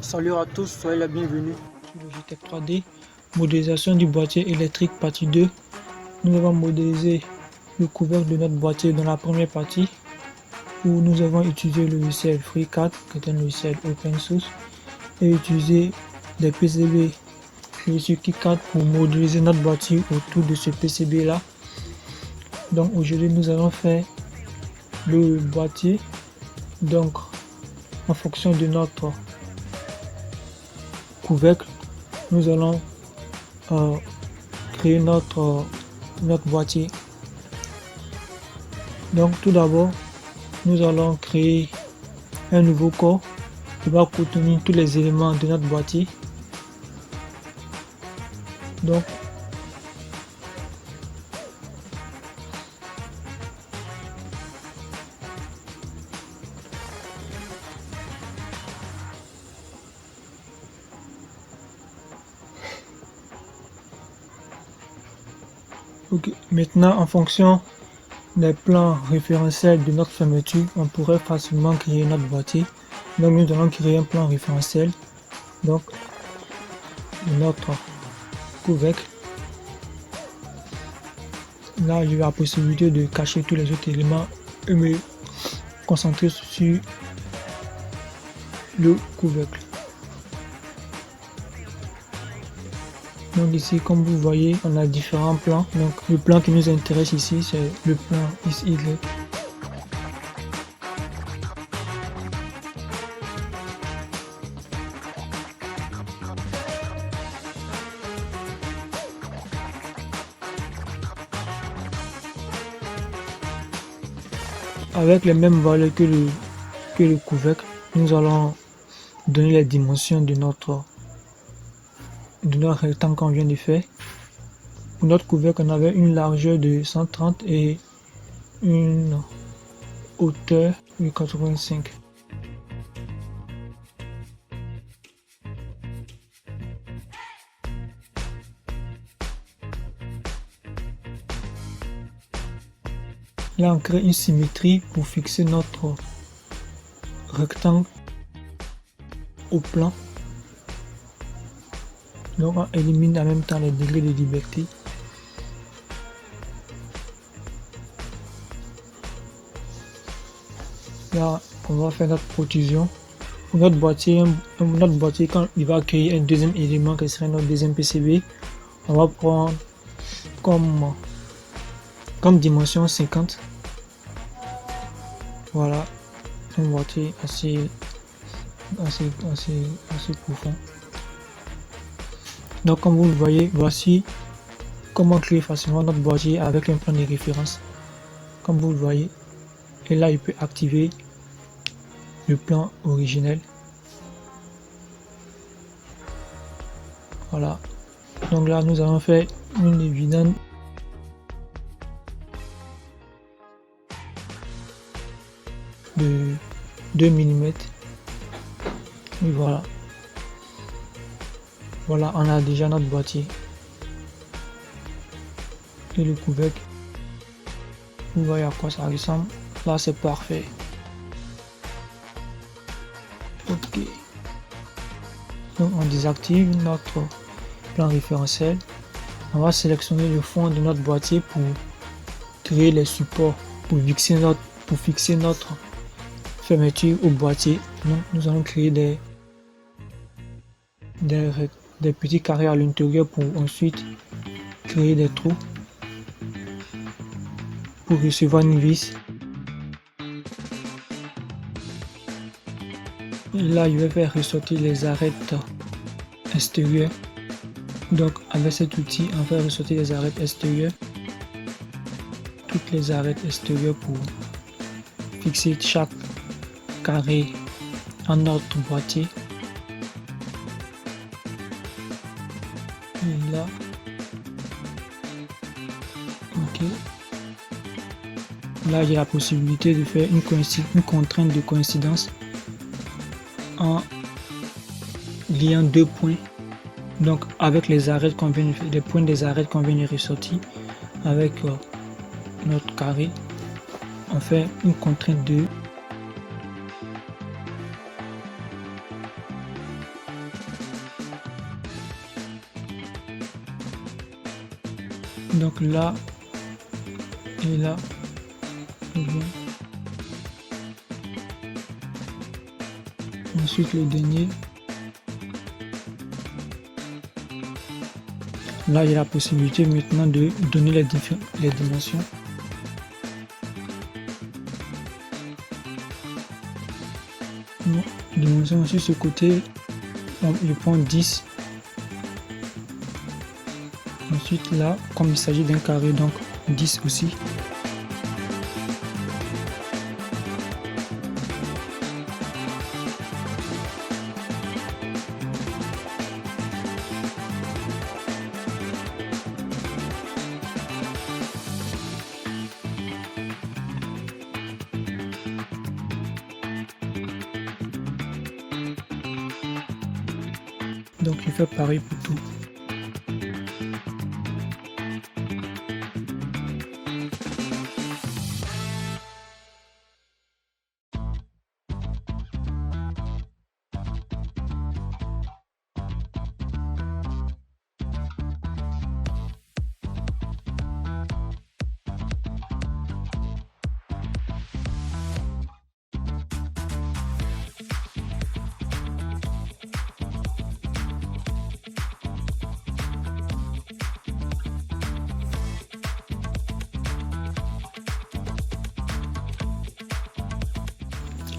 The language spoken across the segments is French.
Salut à tous, soyez les bienvenus sur le GTEC 3D. Modélisation du boîtier électrique partie 2. Nous avons modélisé le couvercle de notre boîtier dans la première partie où nous avons utilisé le logiciel FreeCAD qui est un logiciel open source et utilisé des PCB créés sur KiCad pour modéliser notre boîtier autour de ce PCB là. Donc aujourd'hui nous allons faire le boîtier donc en fonction de notre couvercle. Nous allons créer notre boîtier. Donc tout d'abord nous allons créer un nouveau corps qui va contenir tous les éléments de notre boîtier. Donc maintenant en fonction des plans référentiels de notre fermeture, on pourrait facilement créer notre boîtier. Donc nous allons créer un plan référentiel donc de notre couvercle. Là j'ai la possibilité de cacher tous les autres éléments et me concentrer sur le couvercle. Donc ici comme vous voyez on a différents plans. Donc le plan qui nous intéresse ici c'est le plan XY. Avec les mêmes valeurs que le couvercle, nous allons donner les dimensions de notre rectangle qu'on vient de faire. Pour notre couvercle, on avait une largeur de 130 et une hauteur de 85. Là, on crée une symétrie pour fixer notre rectangle au plan. Donc, on élimine en même temps les degrés de liberté. Là, on va faire notre protrusion. Pour notre boîtier, quand il va accueillir un deuxième élément qui serait notre deuxième PCB, on va prendre comme dimension 50. Voilà, un boîtier assez profond. Donc comme vous le voyez, voici comment créer facilement notre boîtier avec un plan de référence. Comme vous le voyez, et là il peut activer le plan originel. Voilà, donc là nous allons faire une évidente de 2 mm. Et voilà. Voilà, on a déjà notre boîtier. Et le couvercle. Vous voyez à quoi ça ressemble. Là, c'est parfait. Ok. Donc, on désactive notre plan référentiel. On va sélectionner le fond de notre boîtier pour créer les supports, pour fixer notre fermeture au boîtier. Donc nous allons créer des petits carrés à l'intérieur pour ensuite créer des trous pour recevoir une vis. Et là je vais faire ressortir les arêtes extérieures. Donc avec cet outil on va ressortir les arêtes extérieures, toutes les arêtes extérieures pour fixer chaque carré en notre boîtier. Et là, ok. Là, j'ai la possibilité de faire une contrainte de coïncidence en liant deux points. Donc, avec les arêtes qu'on vient de faire, les points des arêtes qu'on vient de ressortir, avec notre carré, on fait une contrainte de Donc là et là, c'est bon. Ensuite le dernier. Là, il y a la possibilité maintenant de donner les dimensions. Bon, dimension sur ce côté, je prends 10. Ensuite là, comme il s'agit d'un carré, donc 10 aussi. Donc je fais pareil pour tout.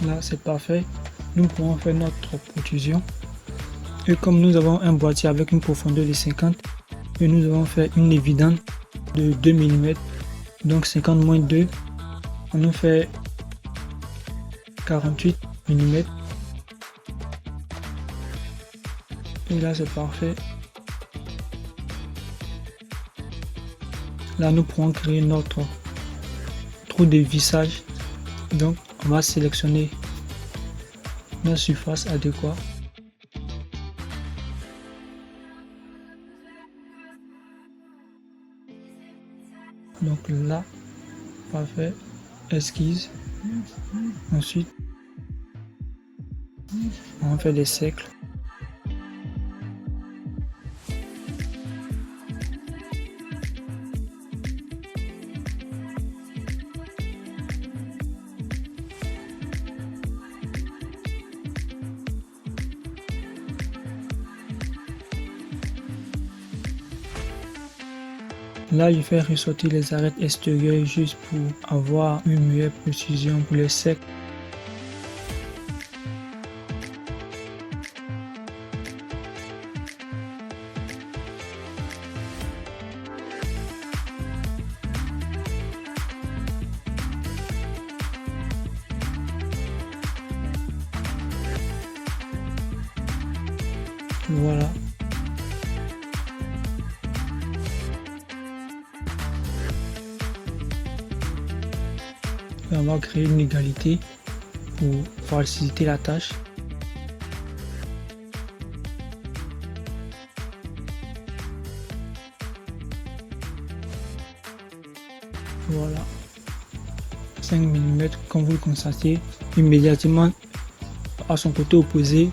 Là c'est parfait, nous pourrons faire notre protrusion. Et comme nous avons un boîtier avec une profondeur de 50, et nous avons fait une évidente de 2 mm, donc 50 moins 2, on nous fait 48 mm. Et là c'est parfait. Là nous pourrons créer notre trou de vissage. Donc on va sélectionner notre surface adéquate. Donc là, parfait, esquisse. Ensuite, on fait des cercles. Là, je fais ressortir les arêtes extérieures juste pour avoir une meilleure précision pour les cercles. Voilà. On va créer une égalité pour faciliter la tâche. Voilà. 5 mm, comme vous le constatez, immédiatement à son côté opposé,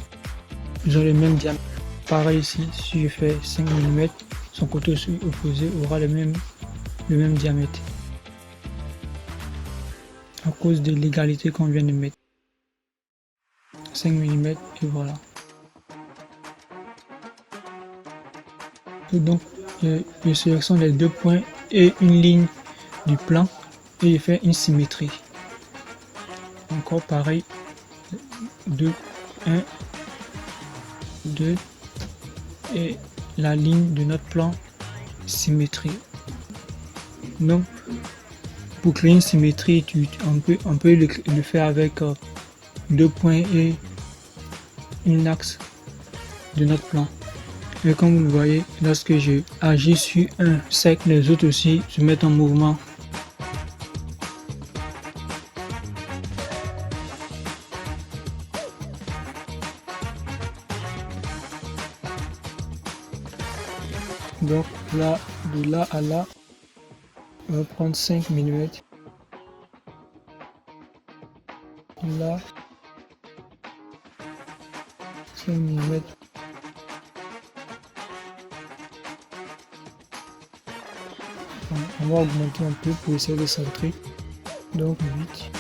ils ont le même diamètre. Pareil ici, si je fais 5 mm, son côté opposé aura le même diamètre. À cause de l'égalité qu'on vient de mettre. 5 mm et voilà. Et donc, je sélectionne les deux points et une ligne du plan et je fais une symétrie. Encore pareil, 2, 1, 2 et la ligne de notre plan symétrie. Donc, pour créer une symétrie, on peut le faire avec deux points et une axe de notre plan. Et comme vous le voyez, lorsque je agis sur un cercle, les autres aussi se mettent en mouvement. Donc là, de là à là, on va prendre 5 mm. Là, 5 mm. On va augmenter un peu pour essayer de centrer. Donc 8.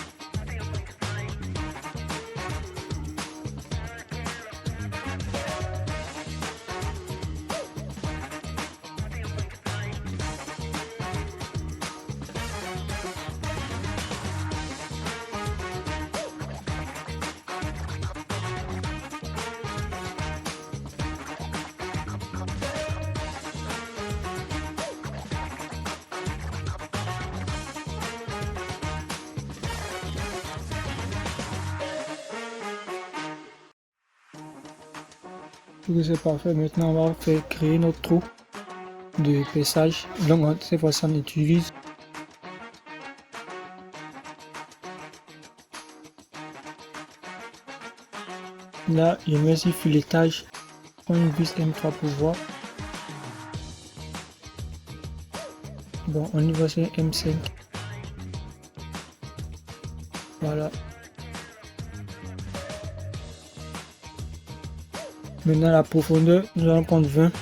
Donc c'est parfait. Maintenant on va faire créer notre trou de paissage. Donc cette fois-ci on utilise là je mets ici filetage. Prends une vis M3 pour voir. Bon, on y va sur M5. Voilà. Maintenant la profondeur, nous allons prendre 20.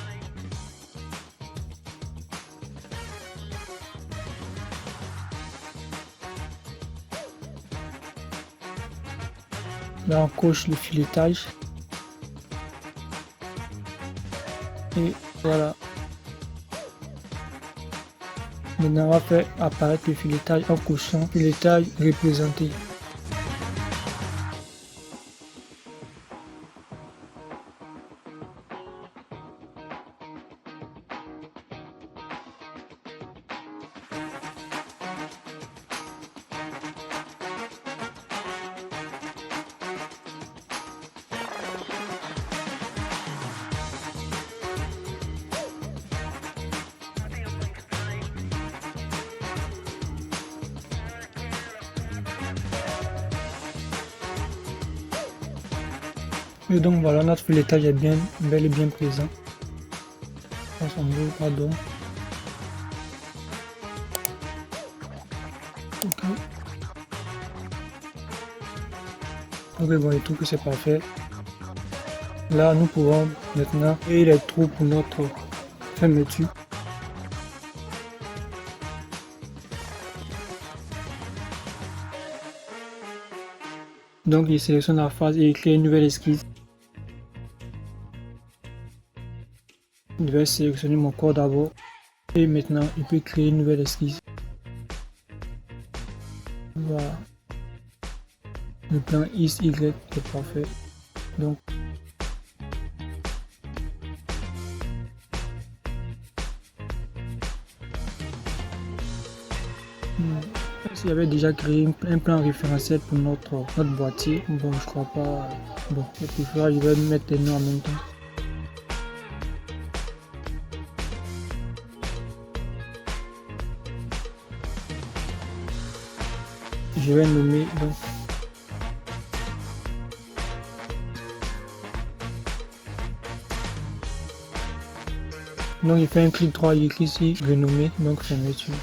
Là on coche le filetage. Et voilà. Maintenant on va faire apparaître le filetage en cochant filetage représenté. Et donc voilà, notre filetage est bel et bien présent. On s'en veut, pardon. Ok. Ok, bon, et tout que c'est parfait. Là, nous pouvons maintenant créer les trous pour notre fermeture. Donc, il sélectionne la phase et il crée une nouvelle esquisse. Je vais sélectionner mon corps d'abord et maintenant il peut créer une nouvelle esquisse. Voilà. Le plan X, Y est parfait. Donc s'il y avait déjà créé un plan référentiel pour notre boîtier, bon je crois pas. Bon, je vais mettre les noms en même temps. Je vais nommer donc il fait un clic droit, il écrit ici renommer, donc fermeture.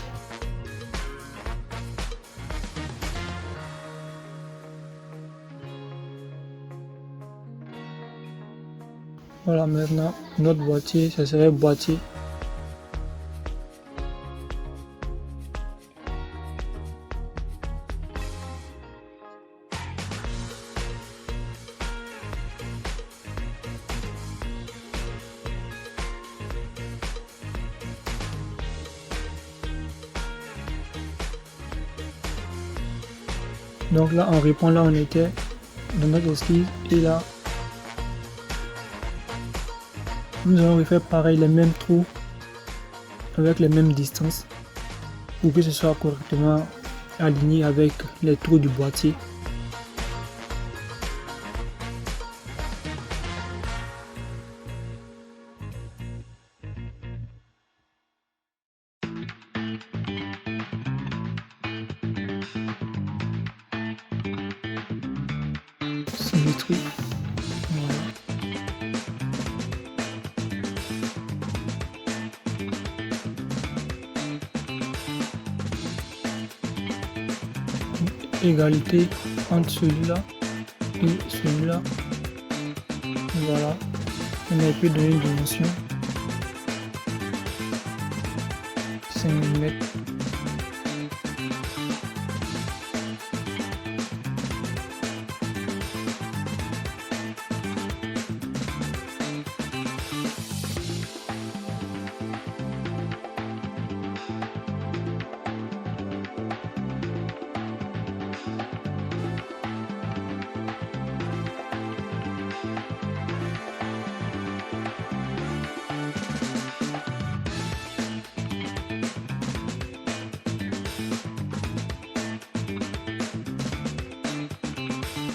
Voilà, maintenant notre boîtier, ça serait boîtier. Donc là on répond, là on était dans notre esquisse et là nous allons refaire pareil les mêmes trous avec les mêmes distances pour que ce soit correctement aligné avec les trous du boîtier. Symétrie. Voilà. Égalité entre celui-là et celui-là. Voilà. On a pu donner une dimension 5 mm.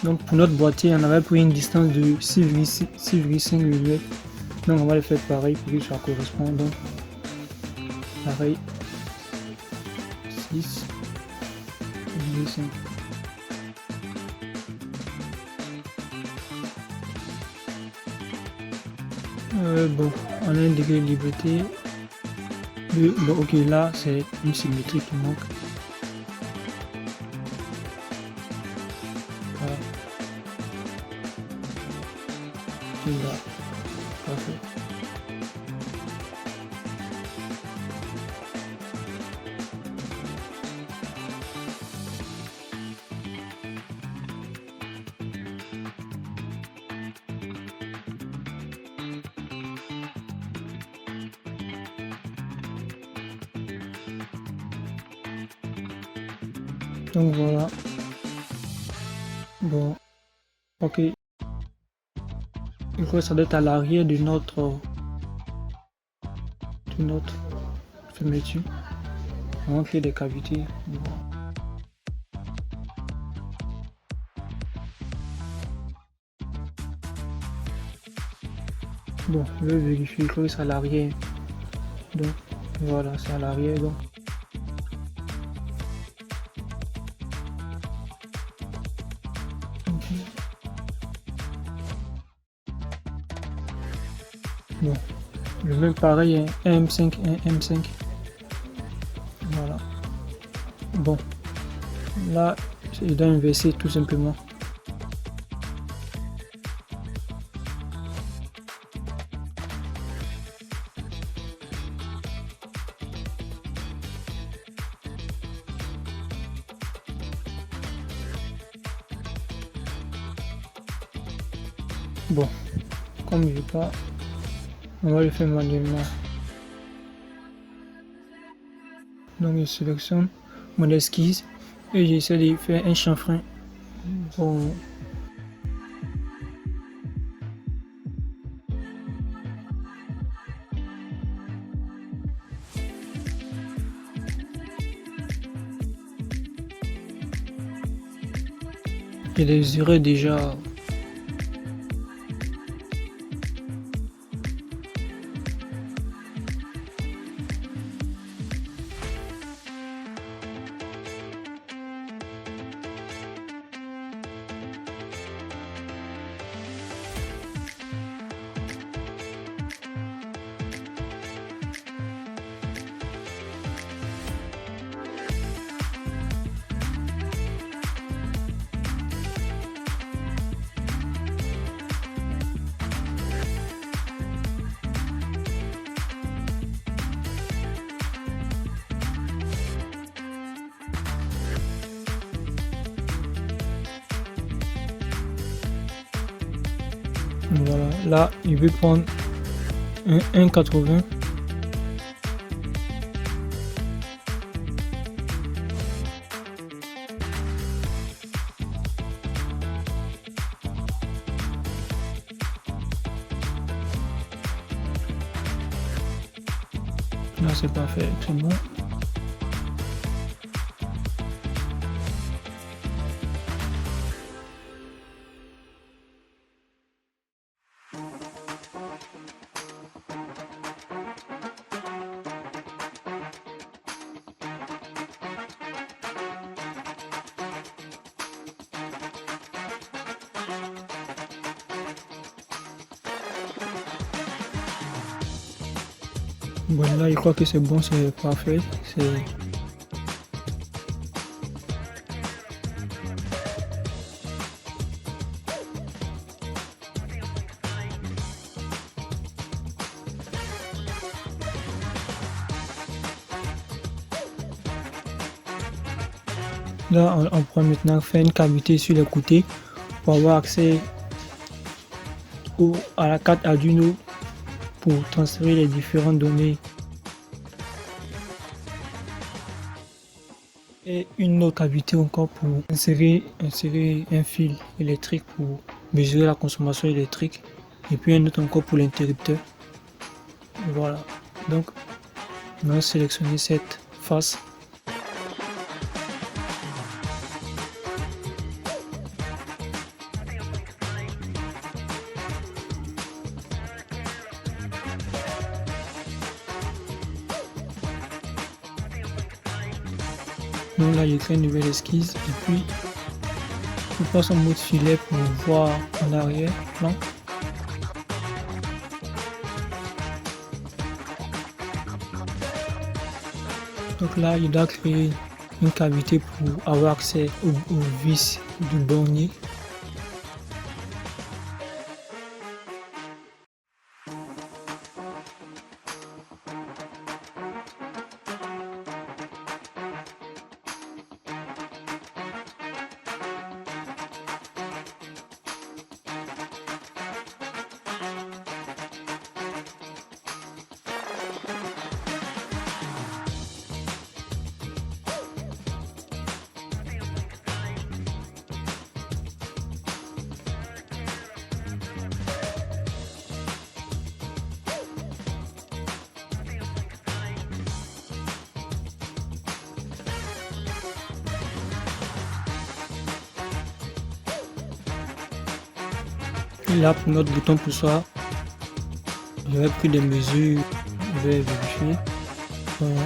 Donc pour notre boîtier, on avait pris une distance de 6,5 mm. Donc on va le faire pareil pour que ça corresponde. Donc pareil, 6,5. Bon, on a un degré de liberté. Bon, ok, là c'est une symétrie qui manque. Voilà. Là, parfait. Donc voilà. Bon, ok. Je crois que ça doit être à l'arrière de notre fermeture. On va créer des cavités. Bon, je vais vérifier, je crois que c'est à l'arrière. Donc voilà, c'est à l'arrière. Donc bon, le même pareil, un M5, un M5. Voilà. Bon, là, je dois inverser tout simplement. Bon, comme je veux pas, on va le faire manuellement. Donc je sélectionne mon esquisse et j'essaie de faire un chanfrein. Bon. Je désirais déjà. Voilà, là, il veut prendre un 1,80. Là, c'est parfait, c'est bon. Voilà, je crois que c'est bon, c'est parfait. Là, on pourra maintenant faire une cavité sur les côtés pour avoir accès à la carte Arduino pour transférer les différentes données. Et une autre cavité encore pour insérer un fil électrique pour mesurer la consommation électrique. Et puis un autre encore pour l'interrupteur. Voilà. Donc, on va sélectionner cette face. Donc là, j'ai créé une nouvelle esquisse et puis je passe en mode filet pour voir en arrière-plan. Donc là, il doit créer une cavité pour avoir accès au vis du bornier. Et là, pour notre bouton poussoir, j'avais pris des mesures, je vais vérifier. Voilà.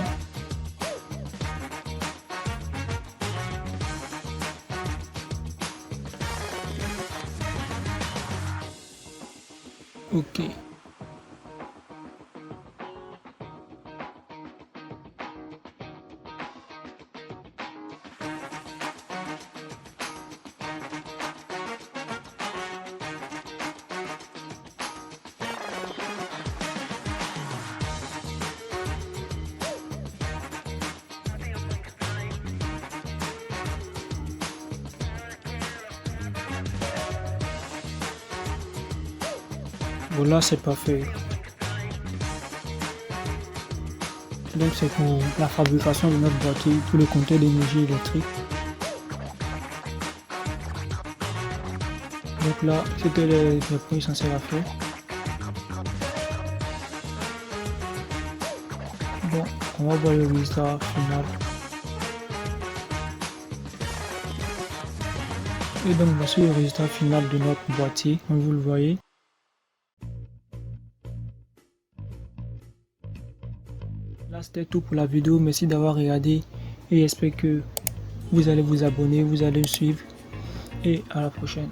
Ok. Voilà, c'est parfait. Donc c'est pour la fabrication de notre boîtier, tout le compteur d'énergie électrique. Donc là, c'était les points essentiels à faire. Bon, on va voir le résultat final. Et donc voici le résultat final de notre boîtier, comme vous le voyez. Là c'était tout pour la vidéo, merci d'avoir regardé et j'espère que vous allez vous abonner, vous allez me suivre et à la prochaine.